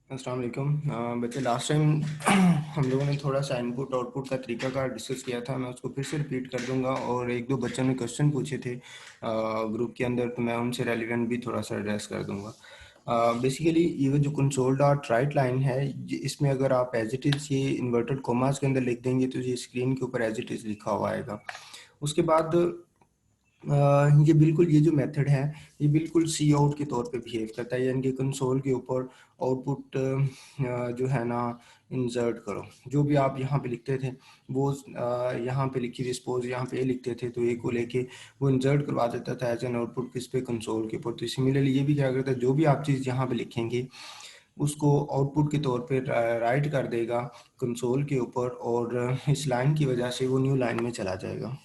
अस्सलाम वालेकुम। बच्चे लास्ट टाइम हम लोगों ने थोड़ा सा इनपुट आउटपुट का तरीकाकार डिस्कस किया था। मैं उसको फिर से रिपीट कर दूंगा और एक दो बच्चों ने क्वेश्चन पूछे थे ग्रुप के अंदर, तो मैं उनसे रेलिवेंट भी थोड़ा सा एड्रेस कर दूंगा। बेसिकली ये जो कंसोल डॉट राइट लाइन है, इसमें अगर आप एज इट इज़ ये इन्वर्टेड कोमास के अंदर लिख देंगे तो ये स्क्रीन के ऊपर एज इट इज़ लिखा हुआ आएगा। उसके बाद ये बिल्कुल ये जो मेथड है ये बिल्कुल सी आउट के तौर पे बिहेव करता है, यानी कि कंसोल के ऊपर आउटपुट जो है ना इंसर्ट करो। जो भी आप यहाँ पे लिखते थे वो यहाँ पे लिखी थी, सपोज यहाँ पे ए लिखते थे तो ए को लेके वो इंसर्ट करवा देता था एज एन आउटपुट किस पे, कंसोल के ऊपर। तो सिमिलरली ये भी क्या करता है, जो भी आप चीज़ यहाँ पे लिखेंगे उसको आउटपुट के तौर पे राइट कर देगा कंसोल के ऊपर, और इस लाइन की वजह से वो न्यू लाइन में चला जाएगा।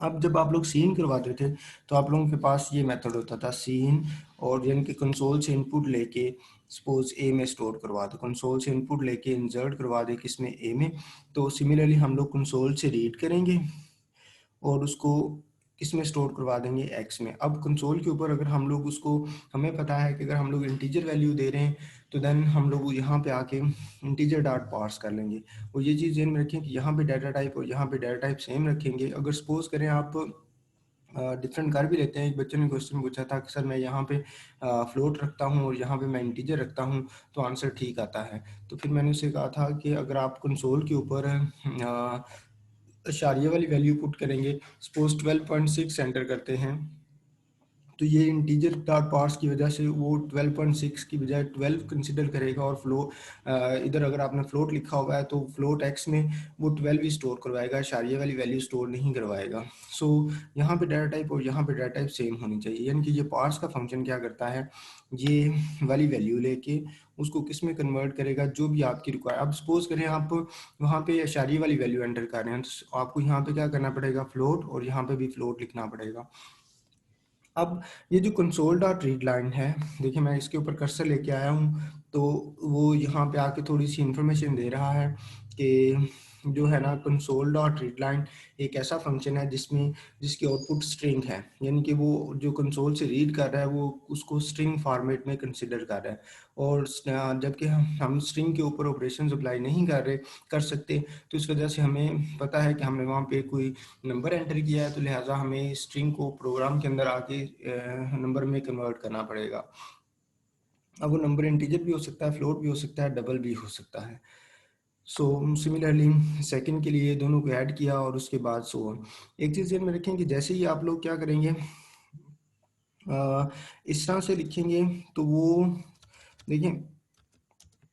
अब जब आप लोग सीन करवाते थे तो आप लोगों के पास ये मेथड होता था सीन, और यानी कि कंसोल से इनपुट लेके सपोज ए में स्टोर करवा दो, कंसोल से इनपुट लेके इंसर्ट करवा दे किसमें, ए में। तो सिमिलरली हम लोग कंसोल से रीड करेंगे और उसको किस में स्टोर करवा देंगे, एक्स में। अब कंसोल के ऊपर अगर हम लोग उसको, हमें पता है कि अगर हम लोग इंटीजर वैल्यू दे रहे हैं तो देन हम लोग यहाँ पे आके इंटीजर डॉट पार्स कर लेंगे। और ये चीज़ ध्यान में रखें कि यहाँ पे डाटा टाइप और यहाँ पे डाटा टाइप सेम रखेंगे। अगर सपोज करें आप डिफरेंट कर भी लेते हैं, एक बच्चे ने क्वेश्चन पूछा था कि सर मैं यहाँ पे फ्लोट रखता हूँ और यहाँ पे मैं इंटीजर रखता हूँ तो आंसर ठीक आता है। तो फिर मैंने उससे कहा था कि अगर आप कंसोल के ऊपर इशारिये वाली वैल्यू पुट करेंगे, सपोज 12.6 एंटर करते हैं, तो ये इंटीजर डॉट पार्स की वजह से वो 12.6 की बजाय 12 कंसिडर करेगा, और इधर अगर आपने फ्लोट लिखा हुआ है तो फ्लोट एक्स में वो 12 ही स्टोर करवाएगा, इशारिये वाली वैल्यू स्टोर नहीं करवाएगा। सो यहाँ पे डाटा टाइप और यहाँ पे डाटा टाइप सेम होनी चाहिए, यानी कि ये पार्स का फंक्शन क्या करता है, ये वाली वैल्यू लेके उसको किस में कन्वर्ट करेगा, जो भी आपकी रिक्वायर। अब सपोज करें आप वहाँ पे इशारिये वाली वैल्यू एंटर कर रहे हैं तो आपको यहाँ पे क्या करना पड़ेगा, फ्लोट, और यहाँ पे भी फ्लोट लिखना पड़ेगा। अब ये जो कंसोल डॉट रीड लाइन है, देखिए मैं इसके ऊपर कर्सर लेके आया हूँ तो वो यहाँ पे आके थोड़ी सी इंफॉर्मेशन दे रहा है कि जो है ना कंसोल डॉट रीड लाइन एक ऐसा फंक्शन है जिसकी आउटपुट स्ट्रिंग है, यानी कि वो जो कंसोल से रीड कर रहा है वो उसको स्ट्रिंग फॉर्मेट में कंसिडर कर रहा है। और जबकि हम स्ट्रिंग के ऊपर ऑपरेशन अप्लाई नहीं कर सकते, तो इस वजह से हमें पता है कि हमने वहाँ पे कोई नंबर एंटर किया है, तो लिहाजा हमें स्ट्रिंग को प्रोग्राम के अंदर आके नंबर में कन्वर्ट करना पड़ेगा। अब वो नंबर इंटीजर भी हो सकता है, फ्लोट भी हो सकता है, डबल भी हो सकता है। सो सिमिलरली सेकंड के लिए दोनों को ऐड किया और उसके बाद सो ऑन। एक चीज़ ध्यान में रखें कि जैसे ही आप लोग क्या करेंगे, इस तरह से लिखेंगे तो वो देखिए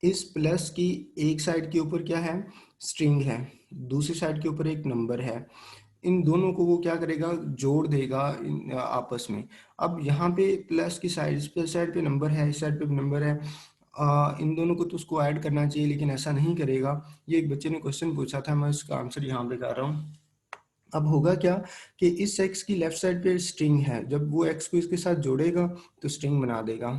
इस प्लस की एक साइड के ऊपर क्या है, स्ट्रिंग है, दूसरी साइड के ऊपर एक नंबर है। इन दोनों को वो क्या करेगा, जोड़ देगा आपस में। अब यहाँ पे प्लस की साइड, इस पे साइड पे नंबर है, इस साइड पे भी नंबर है, इन दोनों को तो उसको ऐड करना चाहिए लेकिन ऐसा नहीं करेगा। ये एक बच्चे ने क्वेश्चन पूछा था, मैं इसका आंसर यहाँ पे कर रहा हूँ। अब होगा क्या कि इस एक्स की लेफ्ट साइड पे स्ट्रिंग है, जब वो एक्स को इसके साथ जोड़ेगा तो स्ट्रिंग बना देगा।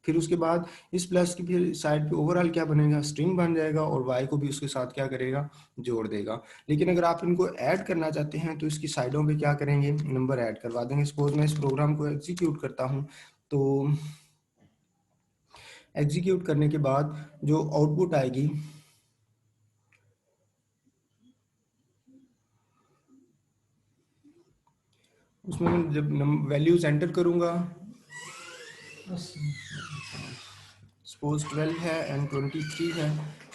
फिर उसके बाद इस प्लस की फिर साइड पे ओवरऑल क्या बनेगा, स्ट्रिंग बन जाएगा, और वाई को भी उसके साथ क्या करेगा, जोड़ देगा। लेकिन अगर आप इनको ऐड करना चाहते हैं तो इसकी साइडों पे क्या करेंगे, नंबर ऐड करवा देंगे। सपोज मैं इस प्रोग्राम को एग्जीक्यूट करता हूँ, तो एग्जीक्यूट करने के बाद जो आउटपुट आएगी उसमें मैं जब वैल्यूज एंटर करूंगा, सपोज 12 है एंड 23 है,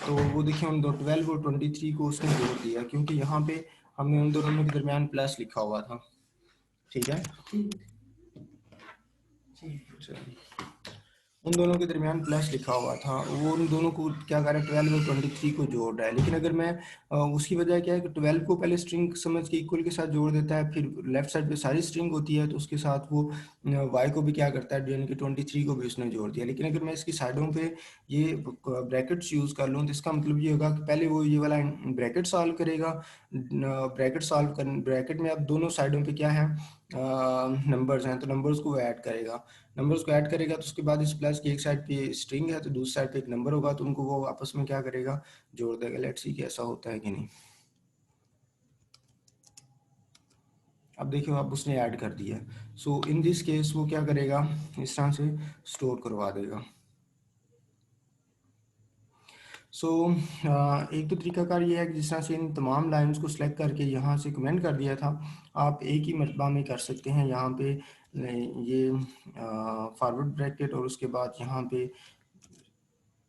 तो वो देखिए उन दो 12 और 23 को उसने जोड़ दिया, क्योंकि यहाँ पे हमने उन दोनों के दरमियान प्लस लिखा हुआ था। ठीक है, चलिए उन दोनों के दरमियान प्लस लिखा हुआ था, वो उन दोनों को क्या कर रहा है, 12 और 23 को जोड़ रहा है। लेकिन अगर मैं उसकी वजह क्या है कि 12 को पहले स्ट्रिंग समझ के इक्वल के साथ जोड़ देता है, फिर लेफ्ट साइड पे सारी स्ट्रिंग होती है तो उसके साथ वो वाई को भी क्या करता है, यानी कि 23 को भी उसने जोड़ दिया। लेकिन अगर मैं इसकी साइडों पे ये ब्रैकेट्स यूज़ कर लूँ तो इसका मतलब ये होगा कि पहले वो ये वाला ब्रैकेट सॉल्व करेगा, ब्रैकेट में अब दोनों साइडों पे क्या है, नंबर्स हैं, तो नंबर्स को ऐड करेगा। नंबर्स को ऐड करेगा तो उसके बाद इस प्लस की एक साइड पे स्ट्रिंग है तो दूसरी साइड पे एक नंबर होगा, तो उनको वो आपस में क्या करेगा, जोड़ देगा। लेट्स सी कि ऐसा होता है कि नहीं। अब देखिए अब उसने ऐड कर दिया, सो इन दिस केस वो क्या करेगा, इस तरह से स्टोर करवा देगा। सो एक तो तरीकाकार ये है कि जिस तरह से इन तमाम लाइंस को सिलेक्ट करके यहाँ से कमेंट कर दिया था, आप एक ही मरतबा में कर सकते हैं। यहाँ पे ये फॉरवर्ड ब्रैकेट और उसके बाद यहाँ पे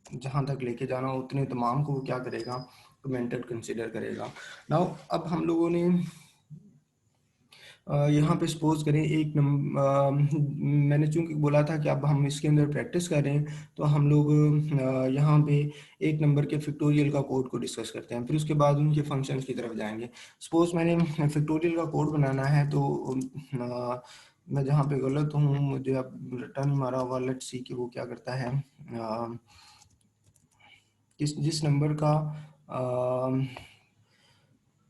जहाँ तक लेके जाना उतने तमाम को वो क्या करेगा, कमेंटेड कंसिडर करेगा। नाउ अब हम लोगों ने यहाँ पे सपोज करें एक मैंने चूंकि बोला था कि अब हम इसके अंदर प्रैक्टिस कर रहे हैं, तो हम लोग यहाँ पे एक नंबर के फैक्टोरियल का कोड को डिस्कस करते हैं, फिर उसके बाद उनके फंक्शंस की तरफ जाएंगे। सपोज मैंने फैक्टोरियल का कोड बनाना है, तो मैं जहाँ पे गलत हूँ, मुझे अब रिटर्न मारा हुआ, लेट्स सी कि वो क्या करता है। जिस नंबर का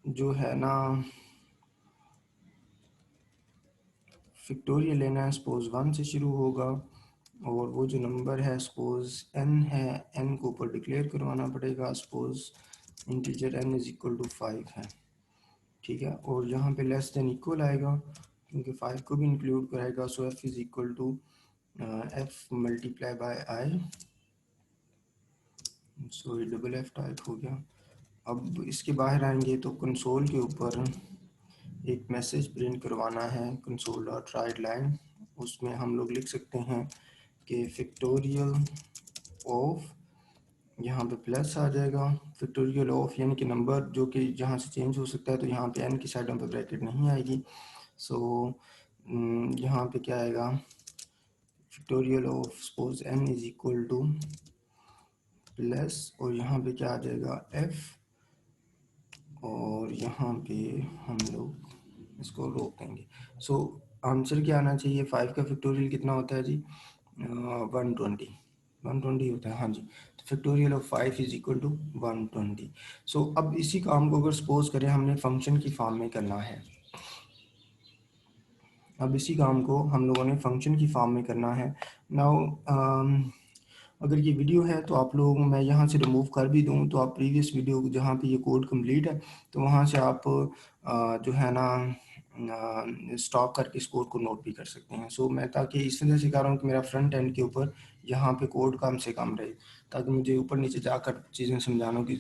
जो है ना फैक्टोरियल लेना है, सपोज 1 से शुरू होगा, और वो जो नंबर है सपोज n है, n को ऊपर डिक्लेयर करवाना पड़ेगा, suppose integer n is equal to 5 है, ठीक है। और यहाँ पे लेस देन इक्वल आएगा क्योंकि 5 को भी इंक्लूड कराएगा, so f is equal to f multiply by i, so ये डबल f टाइप हो गया। अब इसके बाहर आएंगे तो कंसोल के ऊपर एक मैसेज प्रिंट करवाना है, कंसोल डॉट राइट लाइन, उसमें हम लोग लिख सकते हैं कि फैक्टोरियल ऑफ, यहाँ पे प्लस आ जाएगा, फैक्टोरियल ऑफ यानी कि नंबर जो कि जहाँ से चेंज हो सकता है, तो यहाँ पे n की साइडों पे ब्रैकेट नहीं आएगी। सो यहाँ पे क्या आएगा, factorial of suppose n is equal two plus, और यहाँ पे क्या आ जाएगा f, और यहाँ पे हम लोग इसको रोक देंगे। सो आंसर क्या आना चाहिए, 5 का फैक्टोरियल कितना होता है जी, 120 होता है, हाँ जी। तो factorial of 5 is equal to 120। So अब इसी काम को अगर सपोज करें हमने फंक्शन की फॉर्म में करना है, अब इसी काम को हम लोगों ने फंक्शन की फॉर्म में करना है। नाउ अगर ये वीडियो है तो आप लोग, मैं यहाँ से रिमूव कर भी दूँ तो आप प्रीवियस वीडियो जहाँ पे ये कोड कंप्लीट है, तो वहाँ से आप जो है ना स्टॉप करके इस कोड को नोट भी कर सकते हैं। सो मैं ताकि इस वजह से कह रहा हूँ कि मेरा फ्रंट एंड के ऊपर यहाँ पे कोड कम से कम रहे, ताकि मुझे ऊपर नीचे जाकर चीज़ें समझाने की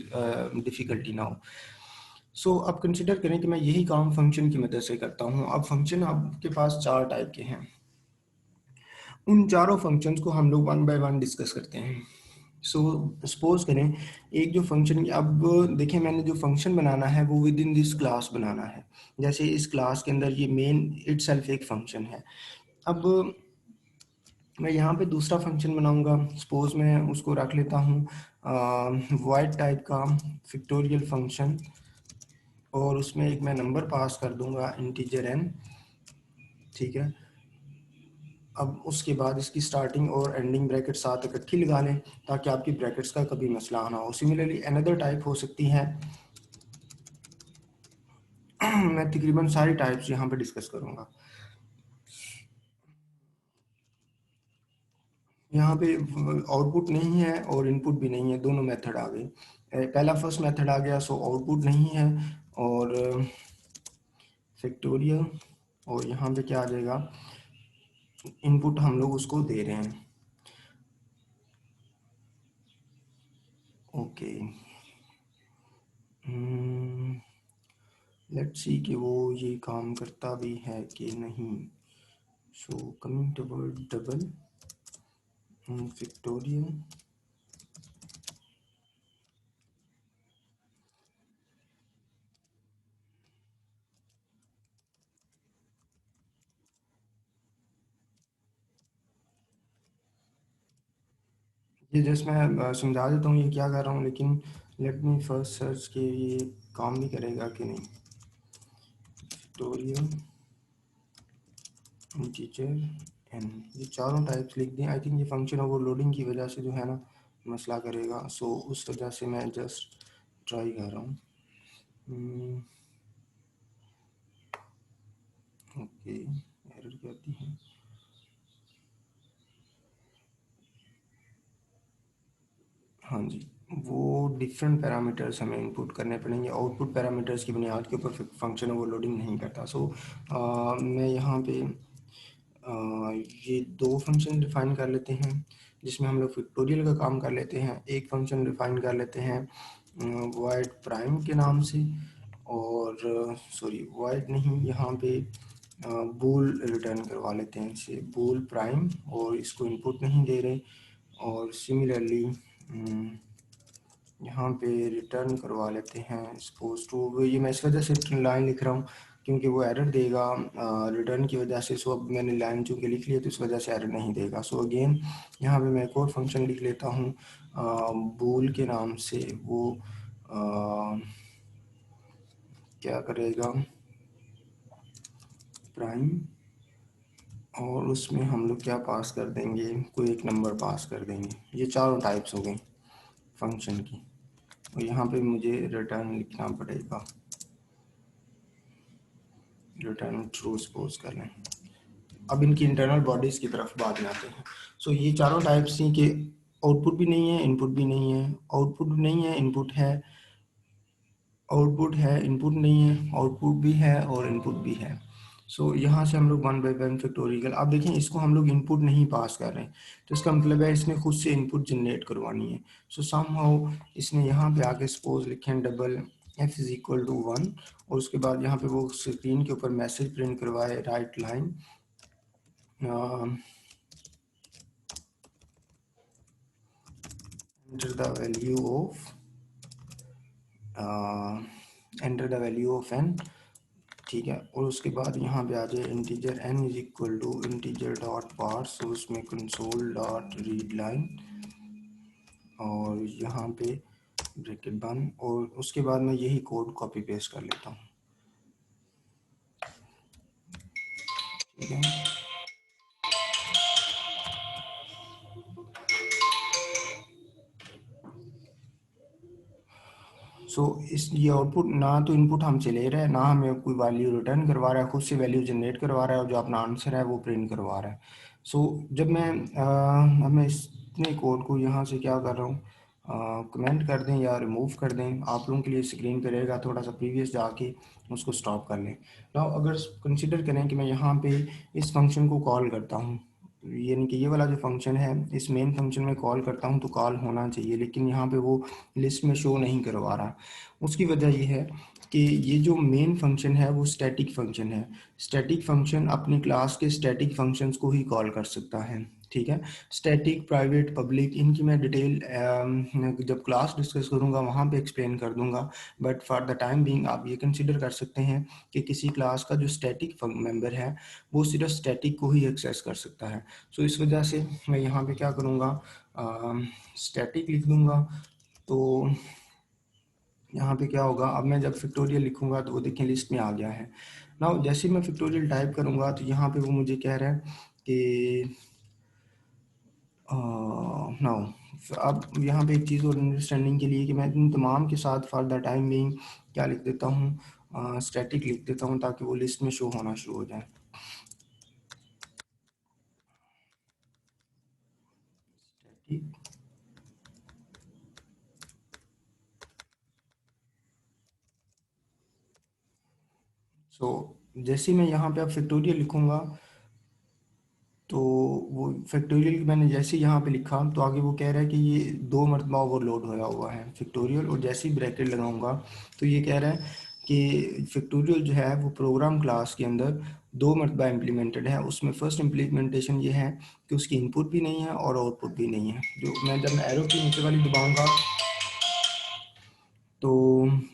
डिफ़िकल्टी ना हो। सो अब कंसिडर करें कि मैं यही काम फंक्शन की मदद से करता हूँ। अब फंक्शन आपके पास 4 टाइप के हैं, उन चारों फंक्शंस को हम लोग वन बाय वन डिस्कस करते हैं। सो सपोज करें एक जो फंक्शन, अब देखें मैंने जो फंक्शन बनाना है वो विद इन दिस क्लास बनाना है। जैसे इस क्लास के अंदर ये मेन इटसेल्फ एक फंक्शन है। अब मैं यहाँ पे दूसरा फंक्शन बनाऊंगा, सपोज मैं उसको रख लेता हूँ वॉइड टाइप का फैक्टोरियल फंक्शन, और उसमें एक मैं नंबर पास कर दूंगा इंटीजर n, ठीक है। अब उसके बाद इसकी स्टार्टिंग और एंडिंग ब्रैकेट साथ इकट्ठी लगा लें ताकि आपकी ब्रैकेट्स का कभी मसला ना हो। सिमिलरली अनदर टाइप हो सकती है मैं तकरीबन सारी टाइप्स यहाँ पे डिस्कस करूँगा। यहाँ पे आउटपुट नहीं है और इनपुट भी नहीं है, दोनों मेथड आ गए। पहला फर्स्ट मेथड आ गया, सो आउटपुट नहीं है और फैक्टोरियल, और यहाँ पे क्या आ जाएगा, इनपुट हम लोग उसको दे रहे हैं। ओके, लेट्स सी कि वो ये काम करता भी है कि नहीं। So coming toward double factorial, ये जस्ट मैं समझा देता हूँ ये क्या कर रहा हूँ, लेकिन लेट मी फर्स्ट सर्च के ये काम भी करेगा कि नहीं। फैक्टोरियल इंटीजर एन, ये चारों टाइप्स लिख दें। आई थिंक ये फंक्शन ओवरलोडिंग की वजह से जो है ना मसला करेगा, सो उस वजह से मैं जस्ट ट्राई कर रहा हूँ। ओके, एरर क्या आती है, हाँ जी, वो डिफरेंट पैरामीटर्स हमें इनपुट करने पड़ेंगे। आउटपुट पैरामीटर्स की बुनियाद के ऊपर फंक्शन ओवरलोडिंग नहीं करता। सो मैं यहाँ पे ये दो फंक्शन डिफाइन कर लेते हैं। जिसमें हम लोग फैक्टोरियल का काम कर लेते हैं। एक फंक्शन डिफाइन कर लेते हैं void प्राइम के नाम से, और सॉरी void नहीं, यहाँ पे बूल रिटर्न करवा लेते हैं इसे बूल प्राइम, और इसको इनपुट नहीं दे रहे। और सिमिलरली यहाँ पे रिटर्न करवा लेते हैं सपोज टू, ये मैं इस वजह से लाइन लिख रहा हूँ क्योंकि वो एरर देगा रिटर्न की वजह से। सो अब मैंने लाइन चूँकि लिख लिया तो इस वजह से एरर नहीं देगा। सो अगेन यहाँ पे मैं एक और फंक्शन लिख लेता हूँ बूल के नाम से। वो क्या करेगा, प्राइम, और उसमें हम लोग क्या पास कर देंगे, कोई एक नंबर पास कर देंगे। ये चारों टाइप्स हो गई फंक्शन की, और यहाँ पे मुझे रिटर्न लिखना पड़ेगा, रिटर्न ट्रू सपोज कर लें। अब इनकी इंटरनल बॉडीज़ की तरफ बात में आते हैं। सो ये चारों टाइप्स हैं कि आउटपुट भी नहीं है, इनपुट भी नहीं है, आउटपुट नहीं है, इनपुट है, आउटपुट है, इनपुट नहीं है, आउटपुट भी है और इनपुट भी है। सो यहाँ से हम लोग 1/1 फैक्टोरियल, अब देखें इसको हम लोग इनपुट नहीं पास कर रहे हैं, तो इसका मतलब है इसने खुद से इनपुट जनरेट करवानी है। सो समहाउ इसने यहाँ पे आके सपोज लिखें double f is equal to 1, और उसके बाद यहाँ पे वो स्क्रीन के ऊपर मैसेज प्रिंट करवाए right line enter the value of enter the value of n, ठीक है। और उसके बाद यहाँ पे आ जाए integer n is equal to integer dot parse, और उसमें कंसोल डॉट रीड लाइन, और यहाँ पे ब्रैकेट बंद, और उसके बाद मैं यही कोड कॉपी पेस्ट कर लेता हूँ, ठीक है। सो इस ये आउटपुट ना तो इनपुट हमसे ले रहा है, ना हमें कोई वैल्यू रिटर्न करवा रहा है, खुद से वैल्यू जनरेट करवा रहा है, और जो अपना आंसर है वो प्रिंट करवा रहा है। सो जब अब मैं इतने कोड को यहाँ से क्या कर रहा हूँ, कमेंट कर दें या रिमूव कर दें, आप लोगों के लिए स्क्रीन पे रहेगा, थोड़ा सा प्रीवियस जाके उसको स्टॉप कर लें। नाउ अगर कंसिडर करें कि मैं यहाँ पे इस फंक्शन को कॉल करता हूँ, यानी कि ये वाला जो फंक्शन है इस मेन फंक्शन में कॉल करता हूँ तो कॉल होना चाहिए, लेकिन यहाँ पे वो लिस्ट में शो नहीं करवा रहा। उसकी वजह ये है कि ये जो मेन फंक्शन है वो स्टैटिक फंक्शन है। स्टैटिक फंक्शन अपनी क्लास के स्टैटिक फंक्शंस को ही कॉल कर सकता है, ठीक है। स्टैटिक, प्राइवेट, पब्लिक, इनकी मैं डिटेल जब क्लास डिस्कस करूँगा वहाँ पे एक्सप्लेन कर दूँगा, but for the time being आप ये कंसिडर कर सकते हैं कि किसी क्लास का जो स्टैटिक मेंबर है वो सिर्फ स्टैटिक को ही एक्सेस कर सकता है। सो इस वजह से मैं यहाँ पे क्या करूँगा, स्टैटिक लिख दूँगा। तो यहाँ पे क्या होगा, अब मैं जब फैक्टोरियल लिखूंगा तो वो देखें लिस्ट में आ गया है। नाउ जैसे मैं फैक्टोरियल टाइप करूंगा तो यहाँ पे वो मुझे कह रहा है कि नाउ अब यहाँ पे एक चीज़ और अंडरस्टैंडिंग के लिए कि मैं इन तमाम के साथ फॉर द टाइम बीइंग क्या लिख देता हूँ, स्टैटिक लिख देता हूँ ताकि वो लिस्ट में शो होना शुरू हो जाए। स्टैटिक, सो जैसे मैं यहाँ पे अब फैक्टोरियल लिखूंगा तो वो फैक्टोरियल मैंने जैसे यहाँ पे लिखा तो आगे वो कह रहा है कि ये 2 मरतबा ओवरलोड होया हुआ है फैक्टोरियल, और जैसे ही ब्रैकेट लगाऊंगा तो ये कह रहा है कि फैक्टोरियल जो है वो प्रोग्राम क्लास के अंदर 2 मरतबा इम्प्लीमेंटेड है। उसमें फर्स्ट इम्प्लीमेंटेशन ये है कि उसकी इनपुट भी नहीं है और आउटपुट भी नहीं है। जो मैं जब मैं एरो की नीचे वाली दबाऊंगा तो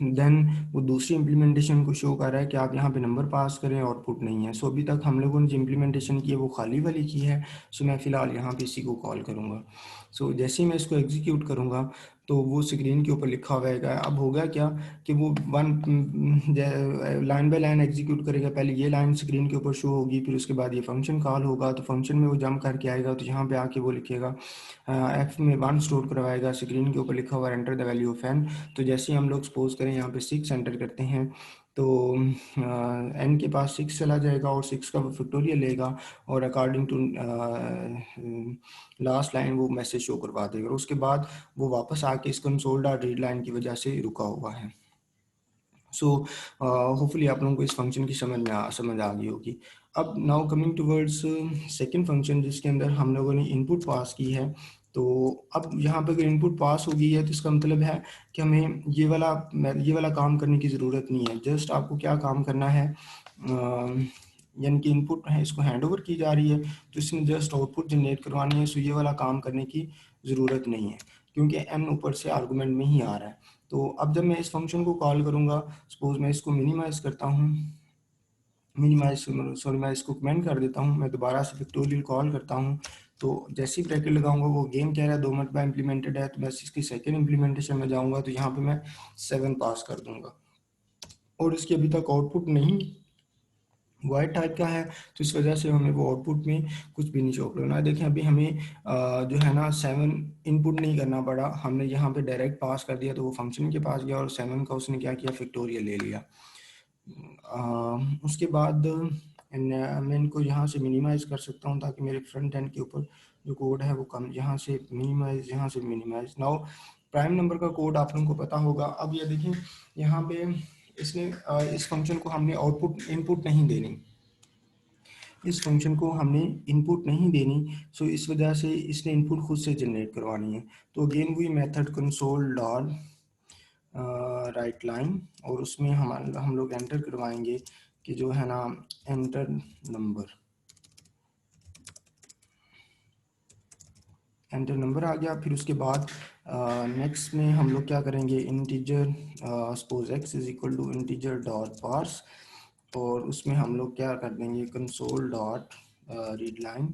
देन वो दूसरी इम्प्लीमेंटेशन को शो कर रहा है कि आप यहाँ पे नंबर पास करें, आउटपुट नहीं है। सो अभी तक हम लोगों ने जो इम्प्लीमेंटेशन की है वो खाली वाली की है। सो मैं फ़िलहाल यहाँ पे इसी को कॉल करूँगा। सो जैसे ही मैं इसको एग्जीक्यूट करूँगा तो वो स्क्रीन के ऊपर लिखा हुआ है। अब होगा क्या कि वो लाइन बाय लाइन एग्जीक्यूट करेगा। पहले ये लाइन स्क्रीन के ऊपर शो होगी, फिर उसके बाद ये फंक्शन कॉल होगा, तो फंक्शन में वो जंप करके आएगा, तो यहाँ पे आके वो लिखेगा एफ में 1 स्टोर करवाएगा, स्क्रीन के ऊपर लिखा हुआ enter the value of n. तो जैसे ही हम लोग सपोज करें यहाँ पे 6 एंटर करते हैं तो एन के पास 6 चला जाएगा और 6 का वो फैक्टोरियल लेगा, और अकॉर्डिंग टू लास्ट लाइन वो मैसेज शो करवा देगा। और उसके बाद वो वापस आके इस कंसोल डॉट रीड लाइन की वजह से रुका हुआ है। सो होपफुली आप लोगों को इस फंक्शन की समझ आ गई होगी। अब now coming towards second function जिसके अंदर हम लोगों ने इनपुट पास की है, तो अब यहाँ पे अगर इनपुट पास हो गई है तो इसका मतलब है कि हमें ये वाला काम करने की ज़रूरत नहीं है। जस्ट आपको क्या काम करना है, यानी कि इनपुट है इसको हैंड ओवर की जा रही है, तो इसने जस्ट आउटपुट जनरेट करवानी है। सो ये वाला काम करने की ज़रूरत नहीं है क्योंकि एन ऊपर से आर्गूमेंट में ही आ रहा है। तो अब जब मैं इस फंक्शन को कॉल करूँगा, सपोज मैं इसको मिनिमाइज़ करता हूँ, मैं इसको कमेंट कर देता हूँ, मैं दोबारा से फैक्टोरियल कॉल करता हूँ। तो जैसे ही ब्रैकेट लगाऊंगा वो गेम कह रहा है 2 मरतबा इम्प्लीमेंटेड है, तो मैं इसकी सेकंड इम्प्लीमेंटेशन में जाऊंगा तो यहाँ पे मैं 7 पास कर दूंगा और इसकी अभी तक आउटपुट नहीं वाइट टाइप का है, तो इस वजह से हमें वो आउटपुट में कुछ भी नहीं शो करना है। देखें अभी हमें जो है ना 7 इनपुट नहीं करना पड़ा, हमने यहाँ पे डायरेक्ट पास कर दिया तो वो फंक्शन के पास गया और 7 का उसने क्या किया, फैक्टोरियल ले लिया। उसके बाद मैं इनको यहाँ से मिनिमाइज़ कर सकता हूँ ताकि मेरे फ्रंट एंड के ऊपर जो कोड है वो कम, यहाँ से मिनिमाइज़ नाउ। प्राइम नंबर का कोड आप लोगों को पता होगा। अब ये देखें यहाँ पे इसने इस फंक्शन को हमने इनपुट नहीं देनी, इस फंक्शन को हमने इनपुट नहीं देनी, सो इस वजह से इसने इनपुट खुद से जनरेट करवानी है। तो अगेन वही method console dot right line, और उसमें हम लोग एंटर करवाएंगे कि जो है ना एंटर नंबर आ गया। फिर उसके बाद नेक्स्ट में हम लोग क्या करेंगे, integer suppose x is equal to integer dot parse, और उसमें हम लोग क्या कर देंगे console dot read line.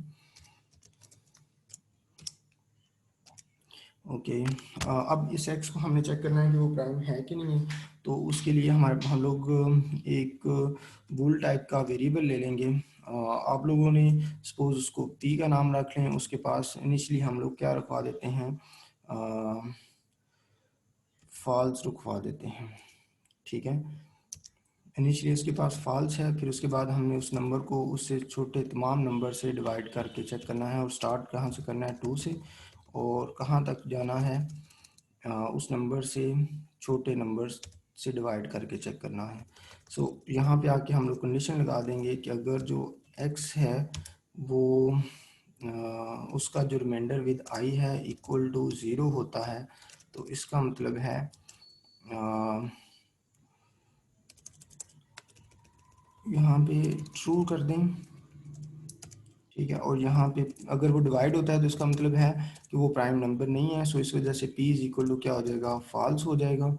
Okay, अब इस x को हमने चेक करना है कि वो प्राइम है कि नहीं है। तो उसके लिए हम लोग एक बूल टाइप का वेरिएबल ले लेंगे। आप लोगों ने सपोज उसको p का नाम रख लें, उसके पास इनिशियली हम लोग क्या रखवा देते हैं, फॉल्स रखवा देते हैं, ठीक है। इनिशियली उसके पास फॉल्स है, फिर उसके बाद हमने उस नंबर को उससे छोटे तमाम नंबर से डिवाइड करके चेक करना है, और स्टार्ट कहाँ से करना है 2 से, और कहाँ तक जाना है उस नंबर से छोटे नंबर से डिवाइड करके चेक करना है। सो यहाँ पे आके हम लोग कंडीशन लगा देंगे कि अगर जो x है वो उसका जो रिमाइंडर विद i है इक्वल टू 0 होता है, तो इसका मतलब है यहाँ पे ट्रू कर दें, ठीक है। और यहाँ पे अगर वो डिवाइड होता है तो इसका मतलब है कि वो प्राइम नंबर नहीं है, सो इस वजह से p इज इक्वल टू क्या हो जाएगा, फॉल्स हो जाएगा।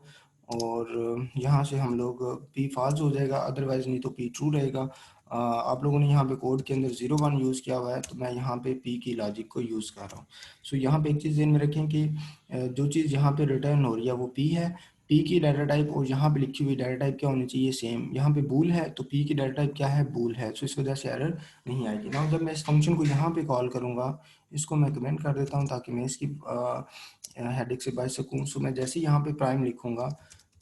और यहाँ से हम लोग p फॉल्स हो जाएगा, अदरवाइज नहीं तो p ट्रू रहेगा। आप लोगों ने यहाँ पे कोड के अंदर 0 1 यूज़ किया हुआ है, तो मैं यहाँ पे p की लॉजिक को यूज़ कर रहा हूँ। सो यहाँ पे एक चीज़ ध्यान में रखें कि जो चीज़ यहाँ पे रिटर्न हो रही है वो p है, p की डाटा टाइप और यहाँ पे लिखी हुई डाटा टाइप क्या होनी चाहिए, सेम। यहाँ पे बूल है तो p की डाटा टाइप क्या है, बूल है, सो इस वजह से एरर नहीं आएगी ना। जब मैं इस फंक्शन को यहाँ पे कॉल करूँगा, इसको मैं कमेंट कर देता हूँ ताकि मैं इसकी हेडेक से बच सकूँ। सो मैं जैसे ही यहाँ पे प्राइम लिखूँगा,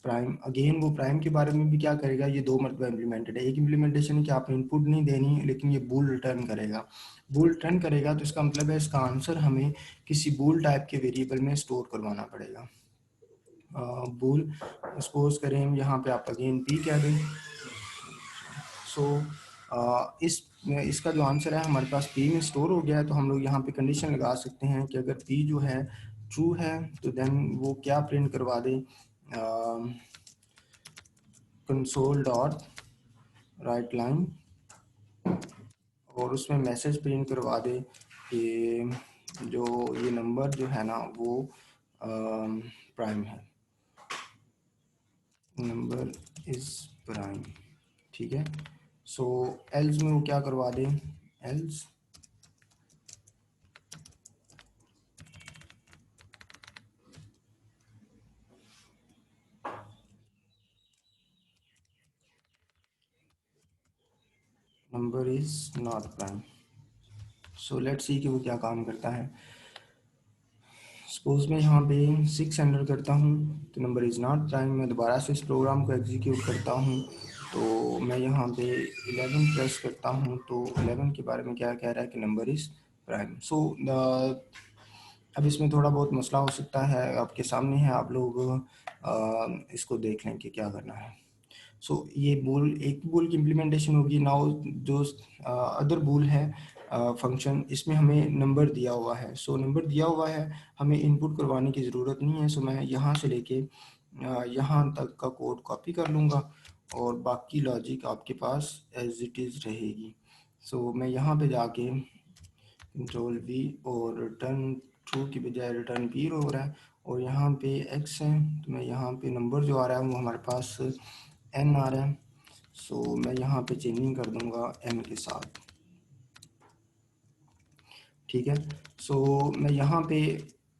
प्राइम अगेन वो प्राइम के बारे में भी क्या करेगा, ये 2 मरतबा इम्प्लीमेंटेड है। एक इम्प्लीमेंटेशन कि आपने इनपुट नहीं देनी, लेकिन ये बूल रिटर्न करेगा। बूल रिटर्न करेगा तो इसका मतलब है इसका आंसर हमें किसी बूल टाइप के वेरिएबल में स्टोर करवाना पड़ेगा। बूल सपोज करें हम यहाँ पे आप अगेन p कह दें। सो इसका जो आंसर है हमारे पास p में स्टोर हो गया है, तो हम लोग यहाँ पे कंडीशन लगा सकते हैं कि अगर p जो है ट्रू है तो देन वो क्या प्रिंट करवा दे, कंसोल डॉट राइट लाइन, और उसमें मैसेज प्रिंट करवा दे कि जो ये नंबर जो है ना वो प्राइम है, नंबर इज प्राइम, ठीक है। सो एल्स में वो क्या करवा दे, else number is not prime. So let's see कि वो क्या काम करता है। सपोज मैं यहाँ पे 6 एंटर करता हूँ तो नंबर इज़ नॉट प्राइम। मैं दोबारा से इस प्रोग्राम को एग्जीक्यूट करता हूँ तो मैं यहाँ पे 11 प्रेस करता हूँ तो 11 के बारे में क्या कह रहा है कि नंबर इज़ प्राइम। सो अब इसमें थोड़ा बहुत मसला हो सकता है, आपके सामने है, आप लोग इसको देख लें कि क्या करना है। सो ये बूल एक बूल की इम्प्लीमेंटेशन होगी। नाउ जो अदर बूल है फंक्शन, इसमें हमें नंबर दिया हुआ है। सो नंबर दिया हुआ है, हमें इनपुट करवाने की ज़रूरत नहीं है। सो मैं यहाँ से लेके यहाँ तक का कोड कॉपी कर लूँगा और बाकी लॉजिक आपके पास एज इट इज़ रहेगी। सो मैं यहाँ पे जाके कंट्रोल वी और रिटर्न ट्रू की बजाय रिटर्न बी हो रहा है और यहाँ पे एक्स है, तो मैं यहाँ पे नंबर जो आ रहा है वो हमारे पास एन आ रहा है। सो मैं यहाँ पे चेंजिंग कर दूँगा एन के साथ, ठीक है। सो मैं यहाँ पे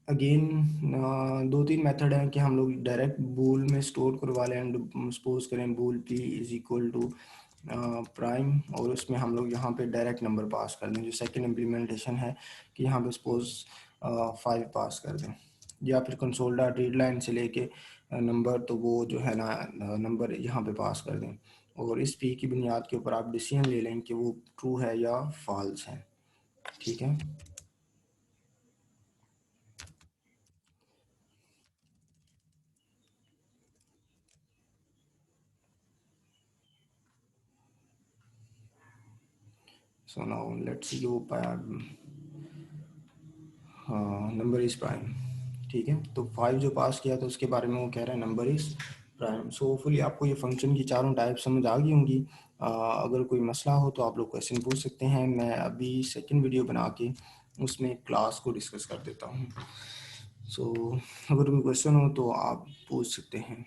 अगेन 2-3 मेथड हैं कि हम लोग डायरेक्ट बूल में स्टोर करवा लें। एंड सपोज करें bool P is equal to prime और उसमें हम लोग यहाँ पे डायरेक्ट नंबर पास कर दें। जो सेकंड इम्प्लीमेंटेशन है कि यहाँ पे सपोज 5 पास कर दें, या फिर कंसोल डॉट रीड लाइन से लेके नंबर, तो वो जो है ना नंबर यहाँ पे पास कर दें और इस पी की बुनियाद के ऊपर आप डिसीजन ले लें कि वो ट्रू है या फॉल्स है, ठीक है। सो नाउ लेट्स सी वो नंबर इज़ प्राइम, ठीक है। तो 5 जो पास किया तो उसके बारे में वो कह रहा है number is prime. So hopefully आपको ये फंक्शन की चारों टाइप समझ आ गई होंगी। अगर कोई मसला हो तो आप लोग क्वेश्चन पूछ सकते हैं। मैं अभी सेकंड वीडियो बना के उसमें क्लास को डिस्कस कर देता हूँ। सो अगर कोई क्वेश्चन हो तो आप पूछ सकते हैं।